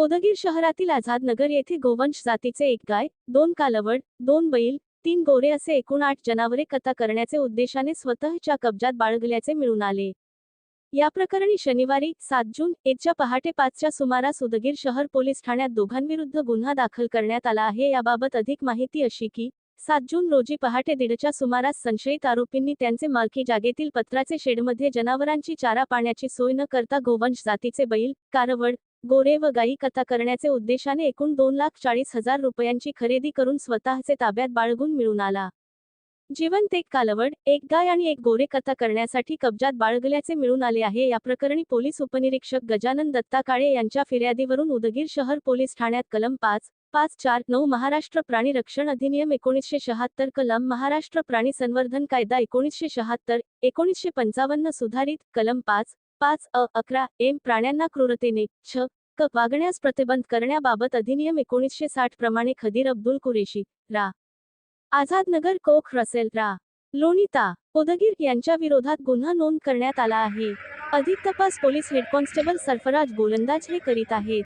उदगीर शहरातील आझादनगर येथे गोवंश जातीचे एक गाय, 2 कालवड, 2 बैल, 3 गोरे असे एकूण 8 जनावरे कत्तल करण्याचे उद्देशाने स्वतःच्या कब्जात बाळगल्याचे मिळून आले. या प्रकरणी शनिवारी 7 जून च्या पहाटे 5च्या सुमारास उदगीर शहर पोलीस ठाण्यात दोघांविरुद्ध गुन्हा दाखल करण्यात आला आहे. याबाबत अधिक माहिती अशी की 7 जून रोजी पहाटे 1:30च्या सुमारास संशयित आरोपींनी त्यांचे मालकी जागेतील पत्र्याचे शेडमध्ये जनावरांची चारा पाण्याची सोय न करता गोवंश जातीचे बैल, कालवड, गोरे व गायी कत्तल करण्याचे उद्देशाने एकूण 2,40,000 रुपयांची खरेदी करून स्वतःचे ताब्यात बाळगून मिळून आला. जिवंत एक कालवड, एक गाय आणि एक गोरे कत्तल करण्यासाठी कब्जात बाळगल्याचे मिळून आले आहे. या प्रकरणी पोलीस उपनिरीक्षक गजानन दत्ता काळे यांच्या फिर्यादीवरून उदगीर शहर पोलीस ठाण्यात कलम 554-9 महाराष्ट्र प्राणी रक्षण अधिनियम 1976, कलम महाराष्ट्र प्राणी संवर्धन कायदा 1976, 1955 सुधारित, कलम 5.5.11 एम प्राण्यांना क्रूरतेने वागण्यास प्रतिबंध करण्याबाबत अधिनियम 1960 प्रमाणे खदीर अब्दुल कुरेशी, रा. आझादनगर कोख रसेल, रा. लोणीता, उदगीर यांच्या विरोधात गुन्हा नोंद करण्यात आला आहे. अधिक तपास पोलीस हेड कॉन्स्टेबल सरफराज गोलंदाज हे करीत आहेत.